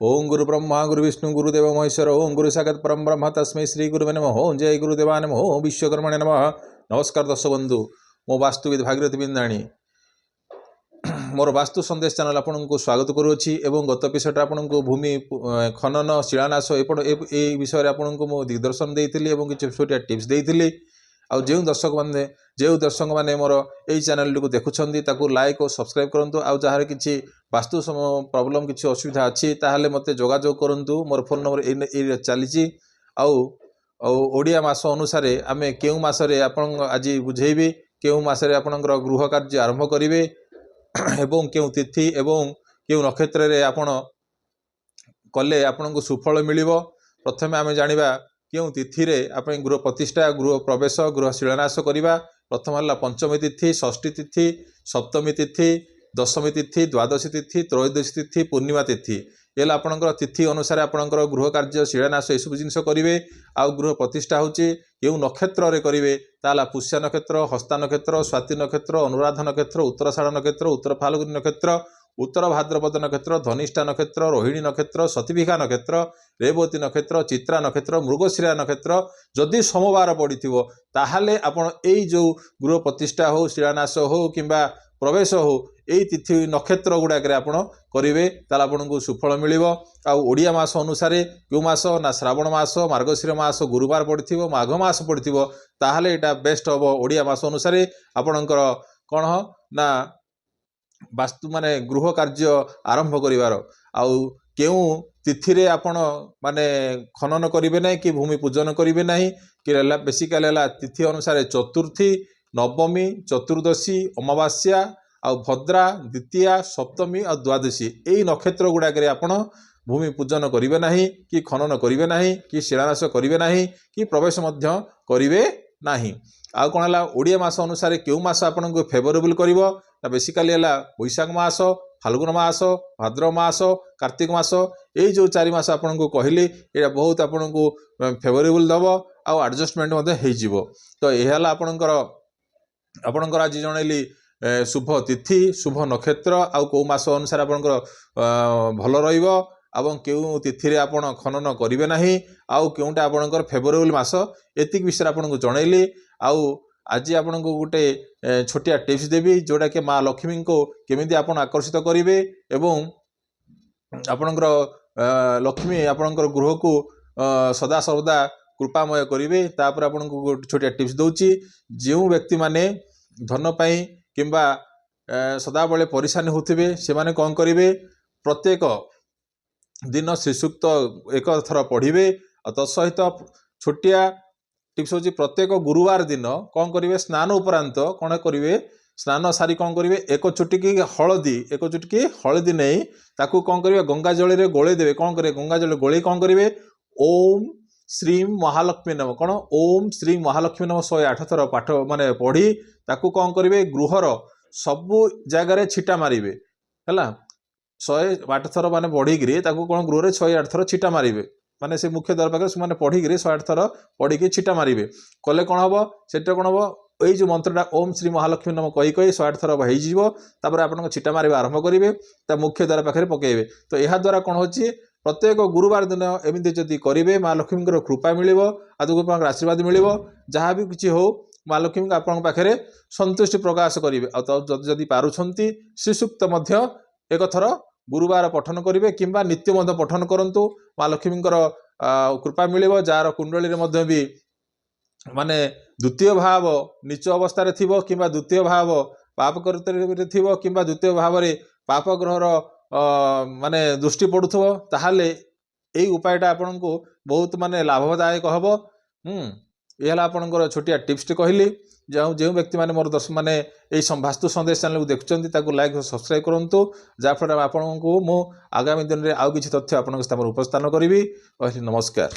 ओं गुरु ब्रह्मा गुरु विष्णु गुरुदेव महेश्वर ओं गुरु साक्षात् परम ब्रह्म तस्मै श्री गुरुवे नमः ओं जय गुरुदेवा नमः ओं विश्वकर्मणे नमः। नमस्कार दर्शक बंधु, मो वास्तुविद भागीरथी बिंदाणी मोर वास्तु संदेश चैनल आपको स्वागत करुच्ची। गत एपिसोड आपको भूमि खनन शिलान्यास ए विषय आपको दिग्दर्शन देती किसी छोटिया टिप्स देती। जो दर्शक मैंने मोर यही चैनल को देखुं लाइक और सब्सक्राइब करूँ। आउ जार कि वास्तु प्रॉब्लम किसी असुविधा अच्छी ताहले मते जोगाजोग करूँ। मोर फोन नंबर चली ओडिया मास अनुसार आम क्यों मसरे आज बुझेबी क्यों मसरे आपणकर गृह कार्य आरंभ करेंगे एवं क्यों तिथि एवं क्यों नक्षत्र रे आपण कले आपन को सुफल मिल। प्रथम आम जाना क्यों तिथि रे आप गृह प्रतिष्ठा गृह प्रवेश गृह शिलान्यास करवा। प्रथम है पंचमी तिथि, षष्ठी तिथि, सप्तमी तिथि, दशमी तिथि, द्वादशी तिथि, त्रयोदशी तिथि, पूर्णिमा तिथि। ये आपणकर तिथि अनुसार आपणकर गृह कार्य शिलान्यास यू जिन करेंगे। आउ गृह प्रतिष्ठा होची क्यों नक्षत्र करेंगे ताला पुष्य नक्षत्र, हस्ता नक्षत्र, स्वाति नक्षत्र, अनुराध नक्षत्र, उत्तराषाढ़ नक्षत्र, उत्तर फाल्गुनी नक्षत्र, उत्तर भाद्रपद नक्षत्र, धनिष्ठा नक्षत्र, रोहिणी नक्षत्र, शतभिषा नक्षत्र, रेवती नक्षत्र, चित्रा नक्षत्र, मृगशिरा नक्षत्र जदि सोमवार पड़ी ताहले आपण एई जो गृह प्रतिष्ठा हो शिलान्यास हो किंबा प्रवेश हो यही तिथि नक्षत्र गुड़ाक करेंगे ताला आपन को सुफल मिल। आड़िया मास अनुसार क्यों मास ना श्रावण मास, मार्गशीर मास गुरुवार पड़ी, माघ मास पड़ी ताहले यहाँ बेस्ट हम। ओडिया मास अनुसार आपणकर कौन हो ना वास्तु माने गृह कार्य आरंभ करिवार। आउ क्यों तिथि रे आपण माने खनन करेंगे ना कि भूमि पूजन करेंगे ना कि बेसिकाली तिथि अनुसार चतुर्थी, नवमी, चतुर्दशी, अमावास्या आउ भद्रा, द्वितीया, सप्तमी और द्वादशी यही नक्षत्र गुड़ाक आपण भूमि पूजन करेंगे ना कि खनन करेंगे ना कि शिलान्यास करेंगे ना कि प्रवेश करेंगे ना। आउ कौन है ओडिया मास अनुसार क्यों मास आपन को फेवरेबल कर बेसिकाली बैशाख मास, फाल्गुन मास, भाद्र मास, कार्तिक मास यही जो 4 मास आपन को कहली ये बहुत आपन को फेवरेबल दब आउ एडजस्टमेंट हो। तो यह आपणकर आज जनइली शुभ तिथि शुभ नक्षत्र आउ कौ मास अनुसार आपणकर भल रहिबो एवं क्यों तिथि रे आपण खनन करेंगे ना आउ क्योंटा आपणकर फेवरेबल मास एतिक विषय आपको जनइली। आउ आज आपन को गोटे छोटिया टिप्स देवी जोटा कि माँ लक्ष्मी को केमिति आपण आकर्षित करेंगे एवं आपणकर लक्ष्मी आपणकर गृह को सदा सर्वदा कृपामय करेंगे। तापर आपन को गोटे छोटिया टिप्स दूची जो व्यक्ति माने धन पाई किंबा सदा बेले परेशानी होते से माने कौन करेंगे प्रत्येक दिन श्री सूक्त एक थर पढ़े। तत्सहित छोटिया टिप्स होची प्रत्येक गुरुवार दिन कौन करेंगे स्नान उपरांत कौन करेंगे स्नान सारी कौन करेंगे एक चुटकी हलदी नहीं ताकू कौन करेंगे गंगा जल रे गोले देवे। कौन करेंगे गंगा जल गोले कौन करेंगे ओम श्री महालक्ष्मी नम कौन ओम श्री महालक्ष्मी नम 108 थर पाठ माने पढ़ी ताकू कौन करेंगे गृहर सबु जगार छिटा मारे है 108 थर माने पढ़ी कौन गृह 108 थर छिटा मारे माने से मुख्य द्वार पाखे से पढ़ी 108 थर पढ़ी छिटा मारे कले कौन हम से कौन हम यही जो मंत्रटा ओम श्री महालक्ष्मी नम कही 108 थर होपर आप छिटा मारे आरंभ करेंगे मुख्य द्वार पाखे पकेबे। तो यह द्वारा कौन हो प्रत्येक गुरुवार दिन एमती जदि करेंगे माँ लक्ष्मी कृपा मिल आदि आशीर्वाद मिल जहाँ भी किसी हो माँ लक्ष्मी आपन पाखे संतुष्टि प्रकाश करेंगे। जदि पारुछंती श्रीसूक्त एक थर गुरुवार पठन करेंगे किंबा नित्य पठन करूँ माँ लक्ष्मी कृपा मिल। जार कुंडली भी माने द्वितीय भाव नीच अवस्था रे थिबो किंबा द्वितीय भाव पाप करते थिबो किंबा द्वितीय भाव रे पाप ग्रहर माने दृष्टि पड़ुथबो ताहाले एई उपायटा आपन को बहुत माने लाभदायक हबो। ये आपनकर छोटिया टिप्स टी कहली जो व्यक्ति माने मोर दर्शक माने यही वास्तु संदेश चैनल को देखुं लाइक सब्सक्राइब करूँ जहाँफल आपको मु आगामी दिन में आउ किसी तथ्य आपन उपस्थापन करी। नमस्कार।